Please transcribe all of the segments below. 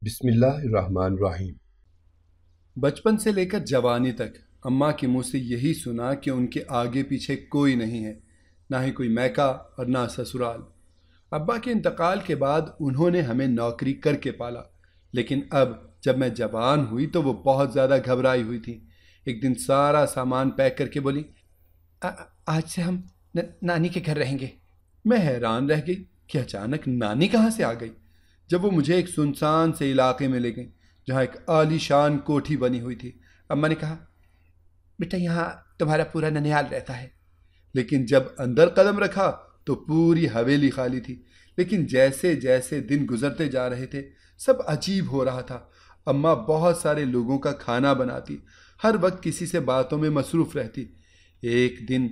बिस्मिल्लाहिर्रहमानिर्रहीम। बचपन से लेकर जवानी तक अम्मा के मुंह से यही सुना कि उनके आगे पीछे कोई नहीं है, ना ही कोई मैका और ना ससुराल। अब्बा के इंतकाल के बाद उन्होंने हमें नौकरी करके पाला, लेकिन अब जब मैं जवान हुई तो वो बहुत ज़्यादा घबराई हुई थी। एक दिन सारा सामान पैक करके बोली, आज से हम नानी के घर रहेंगे। मैं हैरान रह गई कि अचानक नानी कहाँ से आ गई। जब वो मुझे एक सुनसान से इलाके में ले गई जहाँ एक आलीशान कोठी बनी हुई थी, अम्मा ने कहा, बेटा यहाँ तुम्हारा पूरा ननिहाल रहता है। लेकिन जब अंदर कदम रखा तो पूरी हवेली खाली थी। लेकिन जैसे जैसे दिन गुजरते जा रहे थे सब अजीब हो रहा था। अम्मा बहुत सारे लोगों का खाना बनाती, हर वक्त किसी से बातों में मसरूफ रहती। एक दिन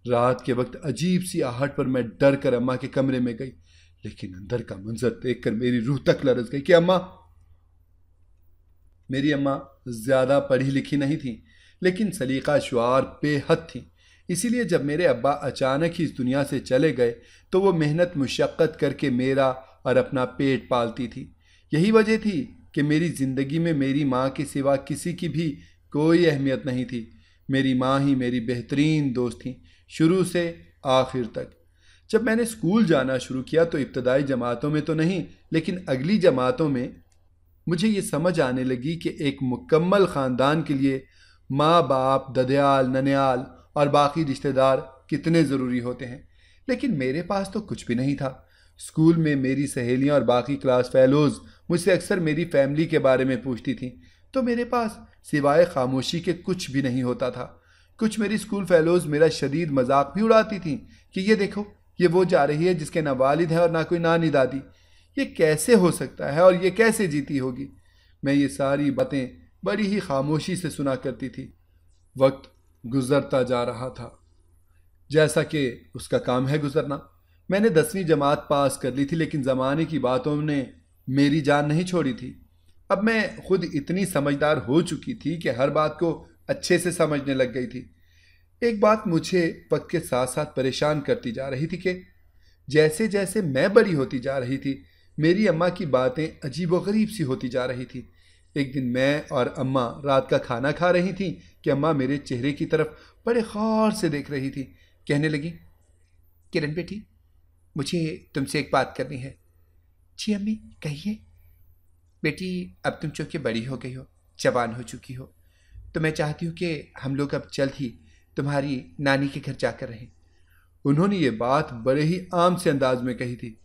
रात के वक्त अजीब सी आहट पर मैं डर कर अम्मा के कमरे में गई, लेकिन अंदर का मंजर देखकर मेरी रूह तक लरज गई कि मेरी अम्मा ज्यादा पढ़ी लिखी नहीं थी, लेकिन सलीका शुआर बेहद थी। इसीलिए जब मेरे अब्बा अचानक ही इस दुनिया से चले गए तो वो मेहनत मुशक्क़त करके मेरा और अपना पेट पालती थी। यही वजह थी कि मेरी ज़िंदगी में मेरी माँ के सिवा किसी की भी कोई अहमियत नहीं थी। मेरी माँ ही मेरी बेहतरीन दोस्त थी, शुरू से आखिर तक। जब मैंने स्कूल जाना शुरू किया तो इब्तदाई जमातों में तो नहीं, लेकिन अगली जमातों में मुझे ये समझ आने लगी कि एक मुकम्मल ख़ानदान के लिए माँ बाप, ददयाल, ननियाल और बाकी रिश्तेदार कितने ज़रूरी होते हैं। लेकिन मेरे पास तो कुछ भी नहीं था। स्कूल में मेरी सहेलियाँ और बाकी क्लास फेलोज़ मुझसे अक्सर मेरी फैमिली के बारे में पूछती थीं, तो मेरे पास सिवाय खामोशी के कुछ भी नहीं होता था। कुछ मेरी स्कूल फेलोज़ मेरा शदीद मजाक भी उड़ाती थीं कि ये देखो, ये वो जा रही है जिसके ना वालिद है और ना कोई नानी दादी। ये कैसे हो सकता है और ये कैसे जीती होगी। मैं ये सारी बातें बड़ी ही खामोशी से सुना करती थी। वक्त गुजरता जा रहा था, जैसा कि उसका काम है गुजरना। मैंने 10वीं जमात पास कर ली थी, लेकिन ज़माने की बातों ने मेरी जान नहीं छोड़ी थी। अब मैं खुद इतनी समझदार हो चुकी थी कि हर बात को अच्छे से समझने लग गई थी। एक बात मुझे वक्त के साथ साथ परेशान करती जा रही थी कि जैसे जैसे मैं बड़ी होती जा रही थी मेरी अम्मा की बातें अजीब व गरीब सी होती जा रही थी। एक दिन मैं और अम्मा रात का खाना खा रही थी कि अम्मा मेरे चेहरे की तरफ बड़े गौर से देख रही थी। कहने लगी, किरण बेटी, मुझे तुमसे एक बात करनी है। जी अम्मी, कहिए। बेटी, अब तुम चूँकि बड़ी हो गई हो, जवान हो चुकी हो, तो मैं चाहती हूँ कि हम लोग अब जल्द ही तुम्हारी नानी के घर जाकर रहें। उन्होंने ये बात बड़े ही आम से अंदाज में कही थी,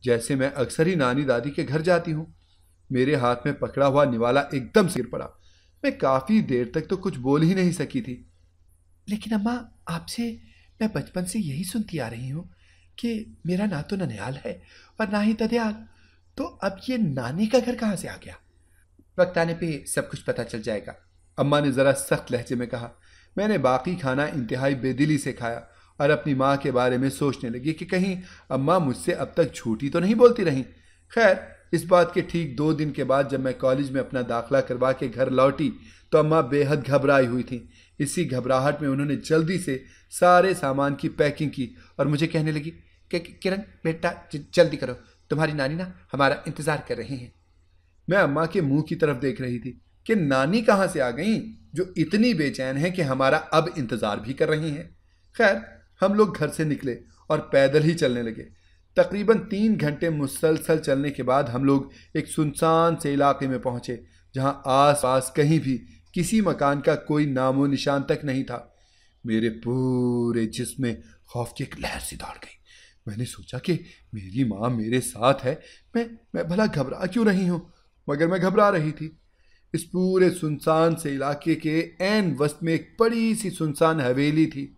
जैसे मैं अक्सर ही नानी दादी के घर जाती हूँ। मेरे हाथ में पकड़ा हुआ निवाला एकदम से गिर पड़ा। मैं काफ़ी देर तक तो कुछ बोल ही नहीं सकी थी। लेकिन अम्मा, आपसे मैं बचपन से यही सुनती आ रही हूँ कि मेरा ना तो ननिहाल है और ना ही ददियाल, तो अब ये नानी का घर कहाँ से आ गया? वक्त आने पे सब कुछ पता चल जाएगा, अम्मा ने ज़रा सख्त लहजे में कहा। मैंने बाकी खाना इंतहाई बेदिली से खाया और अपनी माँ के बारे में सोचने लगी कि कहीं अम्मा मुझसे अब तक झूठी तो नहीं बोलती रहीं। खैर, इस बात के ठीक 2 दिन के बाद जब मैं कॉलेज में अपना दाखिला करवा के घर लौटी तो अम्मा बेहद घबराई हुई थी। इसी घबराहट में उन्होंने जल्दी से सारे सामान की पैकिंग की और मुझे कहने लगी कि किरण बेटा, जल्दी करो, तुम्हारी नानी ना हमारा इंतज़ार कर रही हैं। मैं अम्मा के मुंह की तरफ देख रही थी कि नानी कहाँ से आ गईं जो इतनी बेचैन है कि हमारा अब इंतज़ार भी कर रही हैं। खैर, हम लोग घर से निकले और पैदल ही चलने लगे। तकरीबन 3 घंटे मुसलसल चलने के बाद हम लोग एक सुनसान से इलाके में पहुंचे जहां आस पास कहीं भी किसी मकान का कोई नामो निशान तक नहीं था। मेरे पूरे जिस्म में खौफ की एक लहर सी दौड़ गई। मैंने सोचा कि मेरी माँ मेरे साथ है, मैं भला घबरा क्यों रही हूँ। मगर मैं घबरा रही थी। इस पूरे सुनसान से इलाके के ऐन वस्त में एक बड़ी सी सुनसान हवेली थी।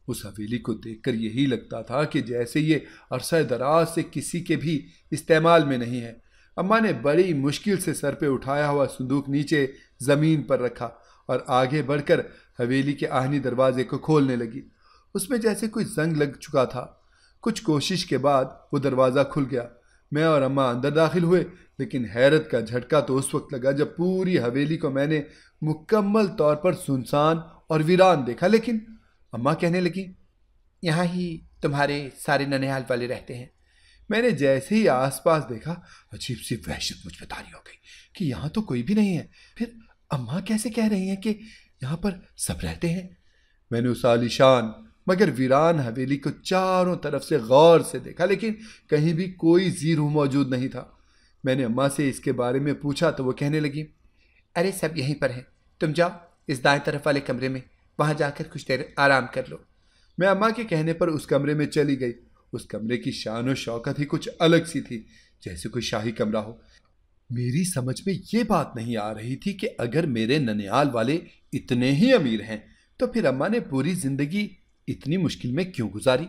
उस हवेली को देखकर यही लगता था कि जैसे ये अरसा दराज से किसी के भी इस्तेमाल में नहीं है। अम्मा ने बड़ी मुश्किल से सर पे उठाया हुआ संदूक नीचे ज़मीन पर रखा और आगे बढ़कर हवेली के आहनी दरवाजे को खोलने लगी। उसमें जैसे कोई जंग लग चुका था। कुछ कोशिश के बाद वो दरवाज़ा खुल गया। मैं और अम्मा अंदर दाखिल हुए, लेकिन हैरत का झटका तो उस वक्त लगा जब पूरी हवेली को मैंने मुकम्मल तौर पर सुनसान और वीरान देखा। लेकिन अम्मा कहने लगी, यहाँ ही तुम्हारे सारे ननिहाल वाले रहते हैं। मैंने जैसे ही आसपास देखा, अजीब सी वहशत मुझ पर तारी हो गई कि यहाँ तो कोई भी नहीं है। फिर अम्मा कैसे कह रही हैं कि यहाँ पर सब रहते हैं। मैंने उस आलीशान मगर वीरान हवेली को चारों तरफ से गौर से देखा, लेकिन कहीं भी कोई जी रूह मौजूद नहीं था। मैंने अम्मा से इसके बारे में पूछा तो वो कहने लगी, अरे सब यहीं पर है, तुम जाओ इस दाएं तरफ वाले कमरे में, वहां जाकर कुछ देर आराम कर लो। मैं अम्मा के कहने पर उस कमरे में चली गई। उस कमरे की शान और शौकत ही कुछ अलग सी थी, जैसे कोई शाही कमरा हो। मेरी समझ में ये बात नहीं आ रही थी कि अगर मेरे ननिहाल वाले इतने ही अमीर हैं तो फिर अम्मा ने पूरी जिंदगी इतनी मुश्किल में क्यों गुजारी।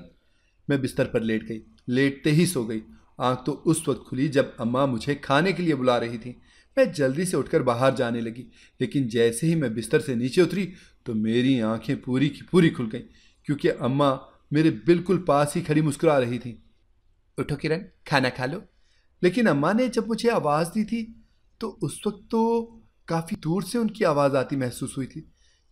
मैं बिस्तर पर लेट गई, लेटते ही सो गई। आंख तो उस वक्त खुली जब अम्मा मुझे खाने के लिए बुला रही थी। मैं जल्दी से उठकर बाहर जाने लगी, लेकिन जैसे ही मैं बिस्तर से नीचे उतरी तो मेरी आंखें पूरी की पूरी खुल गईं, क्योंकि अम्मा मेरे बिल्कुल पास ही खड़ी मुस्कुरा रही थी। उठो किरण, खाना खा लो। लेकिन अम्मा ने जब मुझे आवाज़ दी थी तो उस वक्त तो काफ़ी दूर से उनकी आवाज़ आती महसूस हुई थी।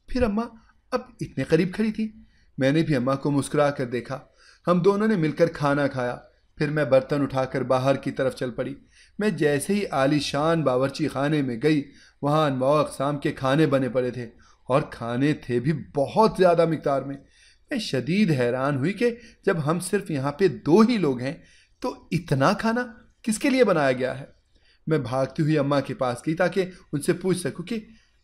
फिर अम्मा अब इतने करीब खड़ी थी। मैंने भी अम्मा को मुस्कुरा कर देखा। हम दोनों ने मिलकर खाना खाया। फिर मैं बर्तन उठाकर बाहर की तरफ चल पड़ी। मैं जैसे ही आलीशान बावर्ची खाने में गई, वहाँ अनवाउ अक़साम के खाने बने पड़े थे और खाने थे भी बहुत ज़्यादा मिक़दार में। मैं शदीद हैरान हुई कि जब हम सिर्फ यहाँ पे 2 ही लोग हैं तो इतना खाना किसके लिए बनाया गया है। मैं भागती हुई अम्मा के पास गई ताकि उनसे पूछ सकूं कि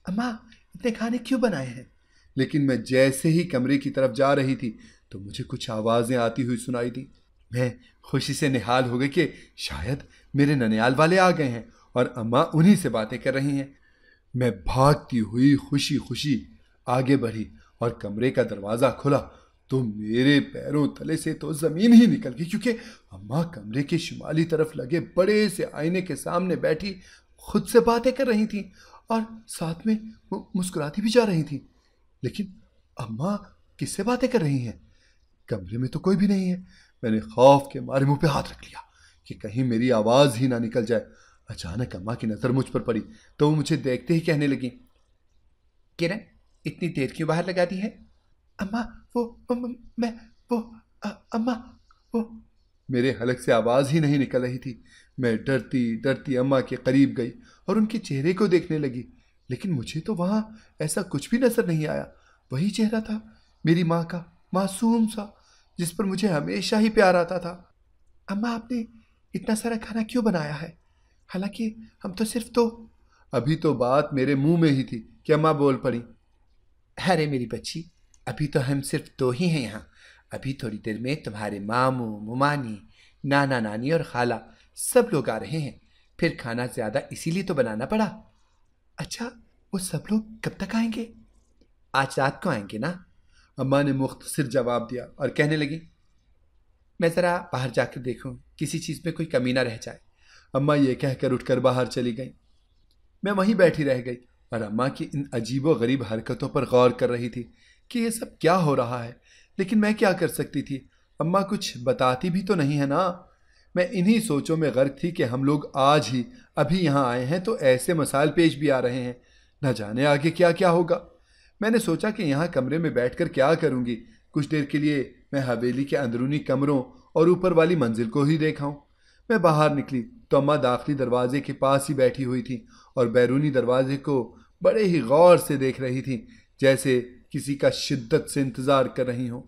अम्मा इतने खाने क्यों बनाए हैं। लेकिन मैं जैसे ही कमरे की तरफ जा रही थी तो मुझे कुछ आवाज़ें आती हुई सुनाई दी। मैं खुशी से निहाल हो गई कि शायद मेरे ननिहाल वाले आ गए हैं और अम्मा उन्हीं से बातें कर रही हैं। मैं भागती हुई खुशी खुशी आगे बढ़ी और कमरे का दरवाज़ा खुला तो मेरे पैरों तले से तो ज़मीन ही निकल गई, क्योंकि अम्मा कमरे के शुमाली तरफ लगे बड़े से आईने के सामने बैठी खुद से बातें कर रही थी और साथ में मुस्कुराती भी जा रही थी। लेकिन अम्मा किससे बातें कर रही हैं? कमरे में तो कोई भी नहीं है। मैंने खौफ के मारे मुंह पे हाथ रख लिया कि कहीं मेरी आवाज़ ही ना निकल जाए। अचानक अम्मा की नज़र मुझ पर पड़ी तो वो मुझे देखते ही कहने लगी, किरण इतनी देर क्यों बाहर लगा दी है? अम्मा मैं अम्मा वो मेरे हलक से आवाज़ ही नहीं निकल रही थी। मैं डरती डरती अम्मा के करीब गई और उनके चेहरे को देखने लगी, लेकिन मुझे तो वहाँ ऐसा कुछ भी नज़र नहीं आया। वही चेहरा था मेरी माँ का, मासूम सा, जिस पर मुझे हमेशा ही प्यार आता था। अम्मा आपने इतना सारा खाना क्यों बनाया है? हालांकि हम तो सिर्फ तो। अभी तो बात मेरे मुंह में ही थी कि अम्मा बोल पड़ी, अरे मेरी बच्ची, अभी तो हम सिर्फ 2 ही हैं यहाँ। अभी थोड़ी देर में तुम्हारे मामू, मुमानी, नाना नानी और खाला सब लोग आ रहे हैं। फिर खाना ज़्यादा इसीलिए तो बनाना पड़ा। अच्छा, वो सब लोग कब तक आएंगे? आज रात को आएंगे ना। अम्मा ने मुख्तसर जवाब दिया और कहने लगी, मैं ज़रा बाहर जाकर देखूं किसी चीज़ में कोई कमी ना रह जाए। अम्मा ये कहकर उठकर बाहर चली गई। मैं वहीं बैठी रह गई और अम्मा की इन अजीबो गरीब हरकतों पर गौर कर रही थी कि ये सब क्या हो रहा है। लेकिन मैं क्या कर सकती थी? अम्मा कुछ बताती भी तो नहीं है ना। मैं इन्हीं सोचों में गर्क थी कि हम लोग आज ही अभी यहाँ आए हैं तो ऐसे मसाइल पेश भी आ रहे हैं, न जाने आगे क्या क्या होगा। मैंने सोचा कि यहाँ कमरे में बैठकर क्या करूँगी। कुछ देर के लिए मैं हवेली के अंदरूनी कमरों और ऊपर वाली मंजिल को ही देखाऊं। मैं बाहर निकली तो अम्मा दाखिली दरवाजे के पास ही बैठी हुई थी और बैरूनी दरवाजे को बड़े ही गौर से देख रही थी, जैसे किसी का शिद्दत से इंतज़ार कर रही हों।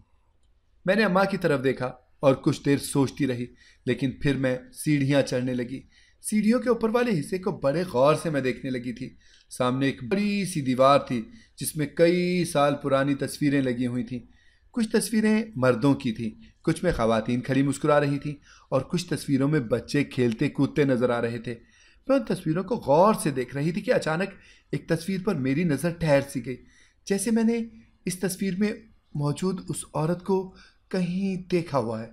मैंने अम्मा की तरफ देखा और कुछ देर सोचती रही, लेकिन फिर मैं सीढ़ियाँ चढ़ने लगी। सीढ़ियों के ऊपर वाले हिस्से को बड़े गौर से मैं देखने लगी थी। सामने एक बड़ी सी दीवार थी जिसमें कई साल पुरानी तस्वीरें लगी हुई थीं। कुछ तस्वीरें मर्दों की थीं, कुछ में ख़वातीन खड़ी मुस्कुरा रही थीं और कुछ तस्वीरों में बच्चे खेलते कूदते नजर आ रहे थे। मैं उन तस्वीरों को गौर से देख रही थी कि अचानक एक तस्वीर पर मेरी नज़र ठहर सी गई, जैसे मैंने इस तस्वीर में मौजूद उस औरत को कहीं देखा हुआ है,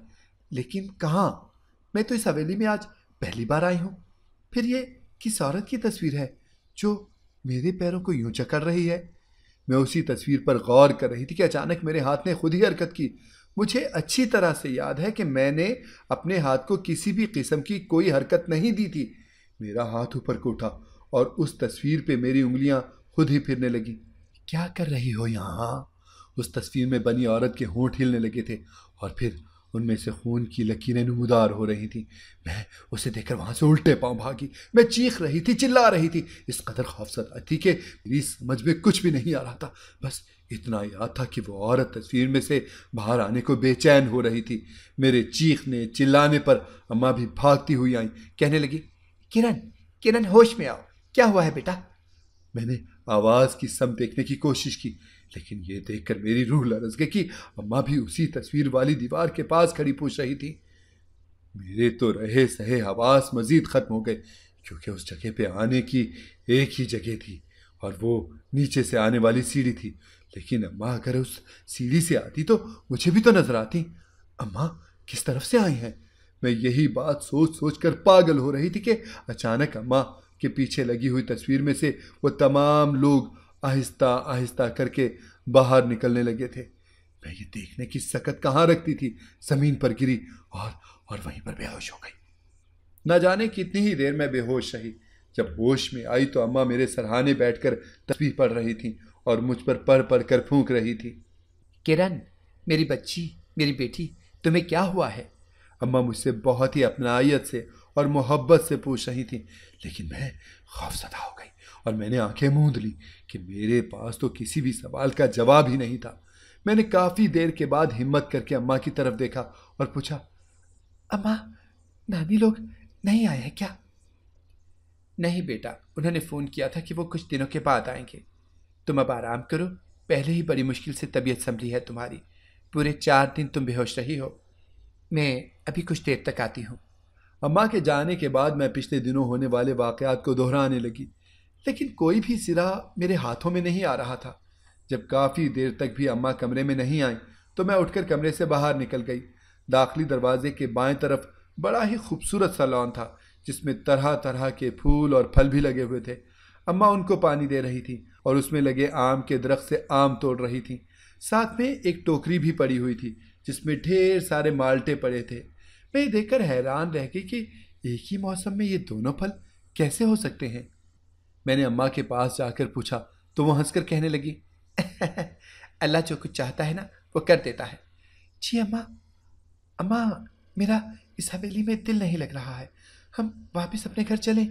लेकिन कहाँ? मैं तो इस हवेली में आज पहली बार आई हूँ। फिर ये किस औरत की तस्वीर है जो मेरे पैरों को यूं जकड़ रही है? मैं उसी तस्वीर पर गौर कर रही थी कि अचानक मेरे हाथ ने खुद ही हरकत की। मुझे अच्छी तरह से याद है कि मैंने अपने हाथ को किसी भी किस्म की कोई हरकत नहीं दी थी। मेरा हाथ ऊपर को उठा और उस तस्वीर पे मेरी उंगलियां खुद ही फिरने लगी। क्या कर रही हो यहाँ? उस तस्वीर में बनी औरत के होंठ हिलने लगे थे और फिर उनमें से खून की लकीरें नमूदार हो रही थीं। मैं उसे देखकर वहां से उल्टे पांव भागी। मैं चीख रही थी, चिल्ला रही थी। इस कदर खौफजदा थी कि मेरी समझ में कुछ भी नहीं आ रहा था। बस इतना याद था कि वो औरत तस्वीर में से बाहर आने को बेचैन हो रही थी। मेरे चीखने चिल्लाने पर अम्मा भी भागती हुई आई। कहने लगी, किरण, किरण, होश में आओ, क्या हुआ है बेटा? मैंने आवाज की सम देखने की कोशिश की, लेकिन ये देखकर मेरी रूह लरज़ गई कि अम्मा भी उसी तस्वीर वाली दीवार के पास खड़ी पूछ रही थी। मेरे तो रहे सहे हवास मजीद खत्म हो गए, क्योंकि उस जगह पे आने की एक ही जगह थी और वो नीचे से आने वाली सीढ़ी थी। लेकिन अम्मा अगर उस सीढ़ी से आती तो मुझे भी तो नजर आती। अम्मा किस तरफ से आई हैं? मैं यही बात सोच सोच कर पागल हो रही थी कि अचानक अम्मा के पीछे लगी हुई तस्वीर में से वो तमाम लोग आहिस्ता आहिस्ता करके बाहर निकलने लगे थे। मैं ये देखने की सकत कहाँ रखती थी, जमीन पर गिरी और वहीं पर बेहोश हो गई। न जाने कितनी ही देर मैं बेहोश रही। जब होश में आई तो अम्मा मेरे सरहाने बैठकर तस्बीह पढ़ रही थी और मुझ पर पढ़ कर फूंक रही थी। किरण, मेरी बच्ची, मेरी बेटी, तुम्हें क्या हुआ है? अम्मा मुझसे बहुत ही अपनायत से और मोहब्बत से पूछ रही थी, लेकिन मैं खौफजदा हो गई और मैंने आंखें मूंद ली कि मेरे पास तो किसी भी सवाल का जवाब ही नहीं था। मैंने काफ़ी देर के बाद हिम्मत करके अम्मा की तरफ देखा और पूछा, अम्मा, नानी लोग नहीं आए हैं क्या? नहीं बेटा, उन्होंने फ़ोन किया था कि वो कुछ दिनों के बाद आएंगे। तुम अब आराम करो, पहले ही बड़ी मुश्किल से तबीयत संभली है तुम्हारी। पूरे 4 दिन तुम बेहोश रही हो। मैं अभी कुछ देर तक आती हूँ। अम्मा के जाने के बाद मैं पिछले दिनों होने वाले वाक़यात को दोहराने लगी, लेकिन कोई भी सिरा मेरे हाथों में नहीं आ रहा था। जब काफ़ी देर तक भी अम्मा कमरे में नहीं आई तो मैं उठकर कमरे से बाहर निकल गई। दाखिली दरवाजे के बाएं तरफ बड़ा ही खूबसूरत सा लॉन था, जिसमें तरह तरह के फूल और फल भी लगे हुए थे। अम्मा उनको पानी दे रही थी और उसमें लगे आम के दरख्त से आम तोड़ रही थी। साथ में एक टोकरी भी पड़ी हुई थी जिसमें ढेर सारे माल्टे पड़े थे। मैं ये देखकर हैरान रह गई कि एक ही मौसम में ये दोनों फल कैसे हो सकते हैं। मैंने अम्मा के पास जाकर पूछा तो वो हंसकर कहने लगी, अल्लाह जो कुछ चाहता है ना वो कर देता है। जी अम्मा, अम्मा, मेरा इस हवेली में दिल नहीं लग रहा है। हम वापस अपने घर चलें?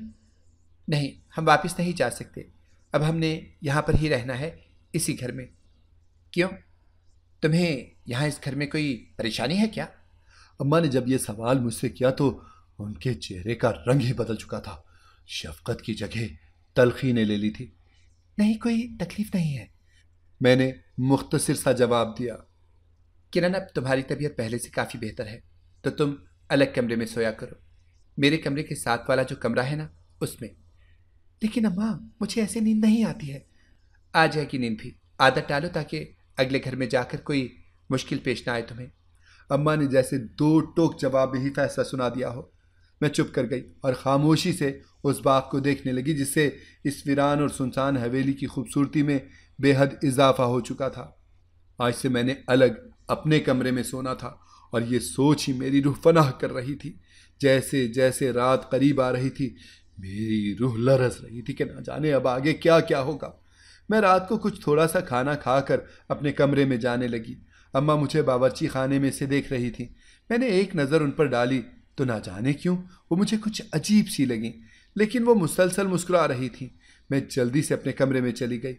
नहीं, हम वापस नहीं जा सकते। अब हमने यहाँ पर ही रहना है, इसी घर में। क्यों, तुम्हें यहाँ इस घर में कोई परेशानी है क्या? अम्मा ने जब ये सवाल मुझसे किया तो उनके चेहरे का रंग ही बदल चुका था। शफकत की जगह तलखी ने ले ली थी। नहीं, कोई तकलीफ नहीं है, मैंने मुख्तसर सा जवाब दिया। किरण, अब तुम्हारी तबीयत पहले से काफ़ी बेहतर है, तो तुम अलग कमरे में सोया करो। मेरे कमरे के साथ वाला जो कमरा है ना, उसमें। लेकिन अम्मा, मुझे ऐसे नींद नहीं आती है। आ जाएगी नींद भी, आदत डालो ताकि अगले घर में जाकर कोई मुश्किल पेश ना आए तुम्हें। अम्मा ने जैसे 2 टोक जवाब ही फैसला सुना दिया हो। मैं चुप कर गई और खामोशी से उस बाग को देखने लगी जिससे इस वीरान और सुनसान हवेली की खूबसूरती में बेहद इजाफा हो चुका था। आज से मैंने अलग अपने कमरे में सोना था और ये सोच ही मेरी रूह फनाह कर रही थी। जैसे जैसे रात करीब आ रही थी मेरी रूह लरस रही थी कि ना जाने अब आगे क्या क्या होगा। मैं रात को कुछ थोड़ा सा खाना खाकर अपने कमरे में जाने लगी। अम्मा मुझे बावर्ची खाने में से देख रही थी। मैंने एक नज़र उन पर डाली तो ना जाने क्यों वो मुझे कुछ अजीब सी लगी, लेकिन वो मुसलसल मुस्कुरा रही थी। मैं जल्दी से अपने कमरे में चली गई।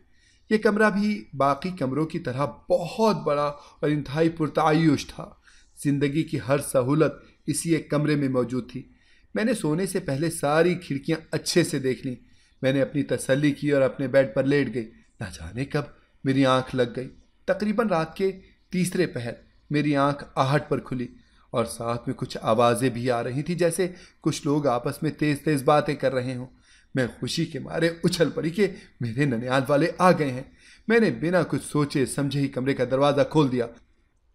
ये कमरा भी बाकी कमरों की तरह बहुत बड़ा और इंतहाई पुरतायुश था। जिंदगी की हर सहूलत इसी एक कमरे में मौजूद थी। मैंने सोने से पहले सारी खिड़कियां अच्छे से देख लीं। मैंने अपनी तसल्ली की और अपने बेड पर लेट गई। ना जाने कब मेरी आंख लग गई। तकरीबन रात के तीसरे पहर मेरी आंख आहट पर खुली और साथ में कुछ आवाज़ें भी आ रही थी, जैसे कुछ लोग आपस में तेज़ तेज़ बातें कर रहे हों। मैं खुशी के मारे उछल पड़ी कि मेरे ननियाल वाले आ गए हैं। मैंने बिना कुछ सोचे समझे ही कमरे का दरवाज़ा खोल दिया,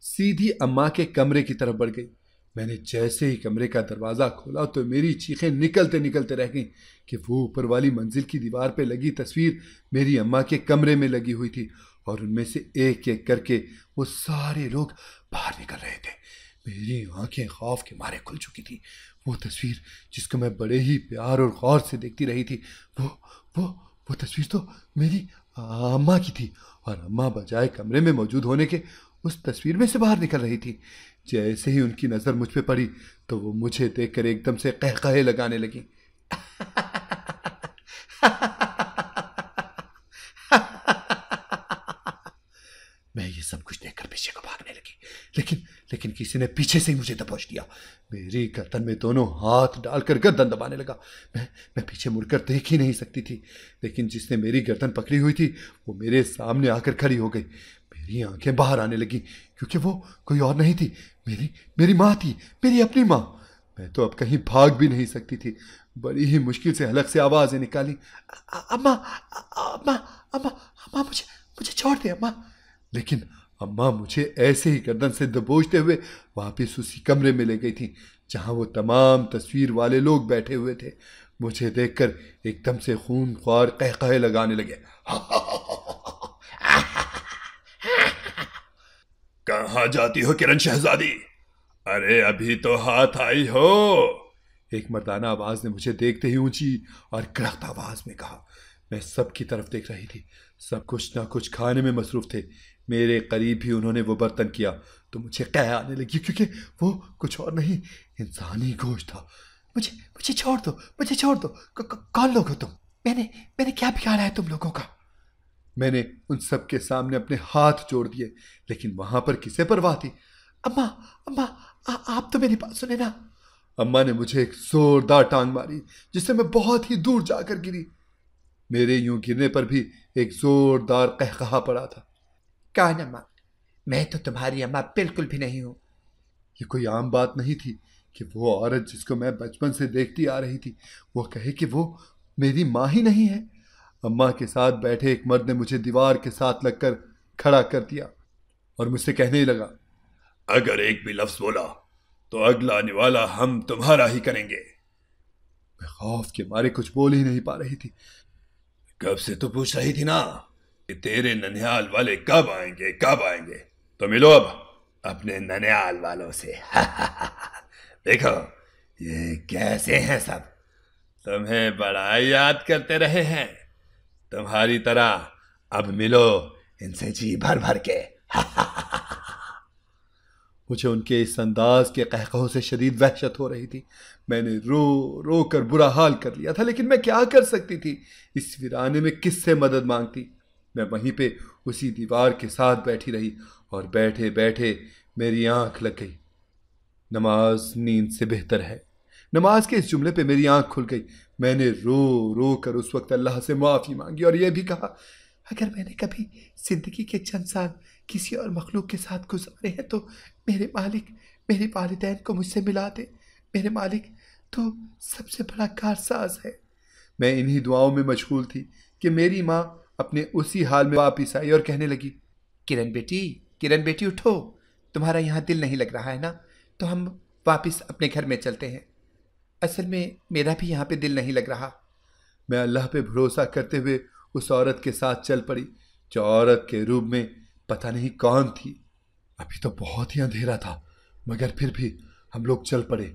सीधी अम्मा के कमरे की तरफ बढ़ गई। मैंने जैसे ही कमरे का दरवाज़ा खोला तो मेरी चीखें निकलते निकलते रह गईं कि वो ऊपर वाली मंजिल की दीवार पर लगी तस्वीर मेरी अम्मा के कमरे में लगी हुई थी और उनमें से एक एक करके वो सारे लोग बाहर निकल रहे थे। मेरी आंखें खौफ के मारे खुल चुकी थी। वो तस्वीर जिसको मैं बड़े ही प्यार और गौर से देखती रही थी, वो तस्वीर तो मेरी अम्मा की थी और अम्मा बजाय कमरे में मौजूद होने के उस तस्वीर में से बाहर निकल रही थी। जैसे ही उनकी नज़र मुझ पे पड़ी तो वो मुझे देखकर एकदम से कहकहे लगाने लगी। मैं ये सब कुछ देखकर पीछे को भागने लगी, लेकिन किसी ने पीछे से ही मुझे दबोच लिया। मेरी गर्दन में दोनों हाथ डालकर गर्दन दबाने लगा। मैं पीछे मुड़कर देख ही नहीं सकती थी, लेकिन जिसने मेरी गर्दन पकड़ी हुई थी वो मेरे सामने आकर खड़ी हो गई। मेरी आंखें बाहर आने लगी, क्योंकि वो कोई और नहीं थी, मेरी माँ थी, मेरी अपनी माँ। मैं तो अब कहीं भाग भी नहीं सकती थी। बड़ी ही मुश्किल से हलक से आवाज़ें निकाली, अम्मा अम्मा अम्मा अम्मा, मुझे छोड़ दे अम्मा। लेकिन अम्मा मुझे ऐसे ही गर्दन से दबोचते हुए वापस उसी कमरे में ले गई थी जहां वो तमाम तस्वीर वाले लोग बैठे हुए थे। मुझे देखकर एकदम से खूनख्वार कहकहे लगाने लगे। कहाँ जाती हो किरण शहजादी? अरे अभी तो हाथ आई हो। एक मर्दाना आवाज ने मुझे देखते ही ऊंची और कड़क आवाज में कहा। मैं सबकी तरफ देख रही थी, सब कुछ ना कुछ खाने में मसरूफ थे। मेरे करीब ही उन्होंने वो बर्तन किया तो मुझे कह आने लगी, क्योंकि वो कुछ और नहीं, इंसानी गोश्त था। मुझे छोड़ दो, मुझे छोड़ दो। कौन लोग हो तुम? मैंने क्या बिगाड़ा है तुम लोगों का? मैंने उन सब के सामने अपने हाथ जोड़ दिए, लेकिन वहां पर किसे परवाह थी। अम्मा अम्मा आप तो मेरी बात सुने ना। अम्मा ने मुझे एक जोरदार टांग मारी, जिससे मैं बहुत ही दूर जाकर गिरी। मेरे यूं गिरने पर भी एक जोरदार कहकहा पड़ा था। कौन अम्मा? मैं तो तुम्हारी अम्मा बिल्कुल भी नहीं हूं। ये कोई आम बात नहीं थी कि वो औरत जिसको मैं बचपन से देखती आ रही थी वो कहे कि वो मेरी माँ ही नहीं है। अम्मा के साथ बैठे एक मर्द ने मुझे दीवार के साथ लगकर खड़ा कर दिया और मुझसे कहने लगा, अगर एक भी लफ्ज बोला तो अगला निवाला हम तुम्हारा ही करेंगे। मैं खौफ के मारे कुछ बोल ही नहीं पा रही थी। कब से तो पूछ रही थी ना कि तेरे ननिहाल वाले कब आएंगे। तो मिलो अब अपने ननिहाल वालों से। देखो ये कैसे हैं सब, तुम्हें बड़ा याद करते रहे हैं। तुम्हारी तरह अब मिलो इनसे जी भर भर के। मुझे उनके इस अंदाज के कहकहों से शदीद वहशत हो रही थी। मैंने रो रो कर बुरा हाल कर लिया था, लेकिन मैं क्या कर सकती थी? इस वीराने में किससे मदद मांगती? मैं वहीं पे उसी दीवार के साथ बैठी रही और बैठे बैठे मेरी आंख लग गई। नमाज नींद से बेहतर है। नमाज के इस जुमले पे मेरी आंख खुल गई। मैंने रो रो कर उस वक्त अल्लाह से माफ़ी मांगी और यह भी कहा, अगर मैंने कभी ज़िंदगी के चंद साल किसी और मखलूक के साथ गुजारे हैं तो मेरे मालिक मेरे वालिदैन को मुझसे मिला दे। मेरे मालिक तो सबसे बड़ा कारसाज है। मैं इन्हीं दुआओं में मशगूल थी कि मेरी माँ अपने उसी हाल में वापिस आई और कहने लगी, किरण बेटी उठो, तुम्हारा यहाँ दिल नहीं लग रहा है ना, तो हम वापस अपने घर में चलते हैं। असल में मेरा भी यहाँ पे दिल नहीं लग रहा। मैं अल्लाह पे भरोसा करते हुए उस औरत के साथ चल पड़ी, जो औरत के रूप में पता नहीं कौन थी। अभी तो बहुत ही अंधेरा था, मगर फिर भी हम लोग चल पड़े।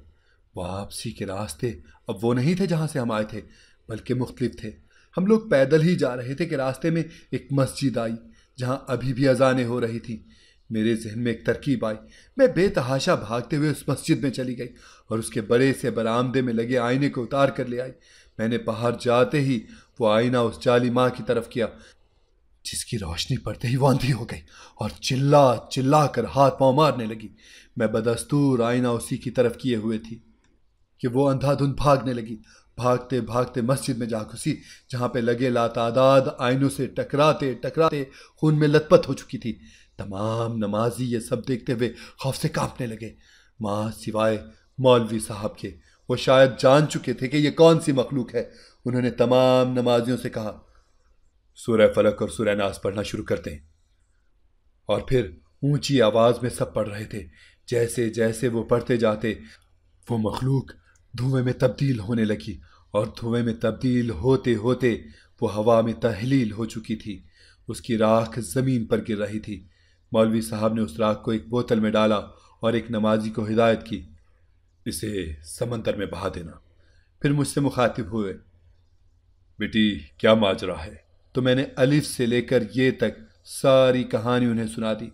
वापसी के रास्ते अब वो नहीं थे जहाँ से हम आए थे, बल्कि मुख्तलिफ थे। हम लोग पैदल ही जा रहे थे कि रास्ते में एक मस्जिद आई जहाँ अभी भी अजानें हो रही थी। मेरे जहन में एक तरकीब आई। मैं बेतहाशा भागते हुए उस मस्जिद में चली गई और उसके बड़े से बरामदे में लगे आईने को उतार कर ले आई। मैंने बाहर जाते ही वो आईना उस जाली माँ की तरफ किया, जिसकी रोशनी पड़ते ही वो अंधी हो गई और चिल्ला चिल्ला कर हाथ पांव मारने लगी। मैं बदस्तूर आईना उसी की तरफ किए हुए थी कि वो अंधाधुंध भागने लगी। भागते भागते मस्जिद में जा घुसी, जहाँ पे लगे लातादाद आईनों से टकराते टकराते खून में लथपथ हो चुकी थी। तमाम नमाजी ये सब देखते हुए खौफ से कांपने लगे, माँ सिवाय मौलवी साहब के। वो शायद जान चुके थे कि ये कौन सी मखलूक है। उन्होंने तमाम नमाजियों से कहा, सूरह फलक और सूरह नास पढ़ना शुरू करते हैं। और फिर ऊंची आवाज में सब पढ़ रहे थे। जैसे जैसे वो पढ़ते जाते वो मखलूक धुएं में तब्दील होने लगी और धुएं में तब्दील होते होते वो हवा में तहलील हो चुकी थी। उसकी राख ज़मीन पर गिर रही थी। मौलवी साहब ने उस राख को एक बोतल में डाला और एक नमाजी को हिदायत की, इसे समंदर में बहा देना। फिर मुझसे मुखातिब हुए, बेटी क्या माजरा है? तो मैंने अलिफ से लेकर ये तक सारी कहानी उन्हें सुना दी।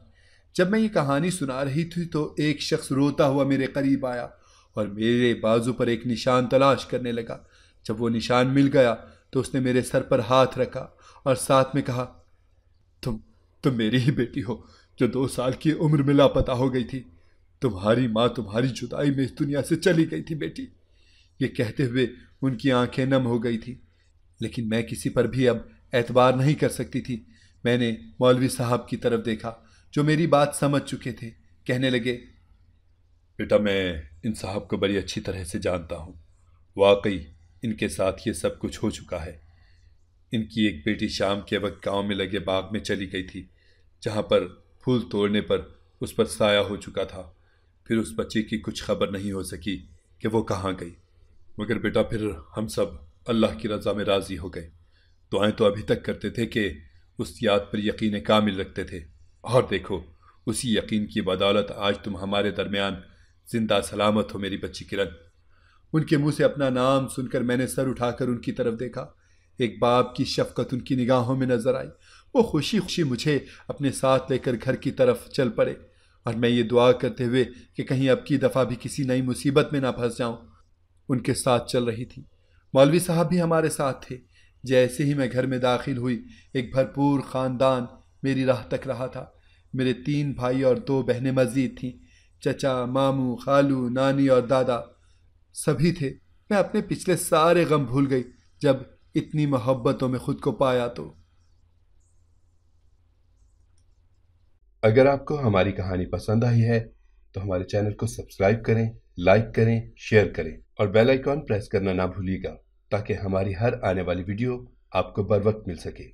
जब मैं ये कहानी सुना रही थी तो एक शख्स रोता हुआ मेरे करीब आया और मेरे बाजू पर एक निशान तलाश करने लगा। जब वो निशान मिल गया तो उसने मेरे सर पर हाथ रखा और साथ में कहा, तुम मेरी ही बेटी हो जो 2 साल की उम्र में लापता हो गई थी। तुम्हारी माँ तुम्हारी जुदाई में इस दुनिया से चली गई थी बेटी। ये कहते हुए उनकी आंखें नम हो गई थी, लेकिन मैं किसी पर भी अब एतबार नहीं कर सकती थी। मैंने मौलवी साहब की तरफ देखा जो मेरी बात समझ चुके थे। कहने लगे, बेटा मैं इन साहब को बड़ी अच्छी तरह से जानता हूँ। वाकई इनके साथ ये सब कुछ हो चुका है। इनकी एक बेटी शाम के वक्त गांव में लगे बाग में चली गई थी, जहाँ पर फूल तोड़ने पर उस पर साया हो चुका था। फिर उस बच्चे की कुछ खबर नहीं हो सकी कि वो कहाँ गई। मगर बेटा फिर हम सब अल्लाह की रज़ा में राज़ी हो गए। दुआएं तो अभी तक करते थे कि उस याद पर यकीन कामिल रखते थे, और देखो उसी यकीन की बदौलत आज तुम हमारे दरमियान जिंदा सलामत हो मेरी बच्ची किरण। उनके मुंह से अपना नाम सुनकर मैंने सर उठाकर उनकी तरफ देखा। एक बाप की शफकत उनकी निगाहों में नजर आई। वो खुशी खुशी मुझे अपने साथ लेकर घर की तरफ चल पड़े और मैं ये दुआ करते हुए कि कहीं अब की दफ़ा भी किसी नई मुसीबत में ना फंस जाऊं, उनके साथ चल रही थी। मौलवी साहब भी हमारे साथ थे। जैसे ही मैं घर में दाखिल हुई, एक भरपूर ख़ानदान मेरी राह तक रहा था। मेरे 3 भाई और 2 बहनें मज़ीद थीं। चचा, मामू, खालू, नानी और दादा सभी थे। मैं अपने पिछले सारे गम भूल गई जब इतनी मोहब्बतों में खुद को पाया। तो अगर आपको हमारी कहानी पसंद आई है तो हमारे चैनल को सब्सक्राइब करें, लाइक करें, शेयर करें और बेल आइकॉन प्रेस करना ना भूलिएगा, ताकि हमारी हर आने वाली वीडियो आपको बर वक्त मिल सके।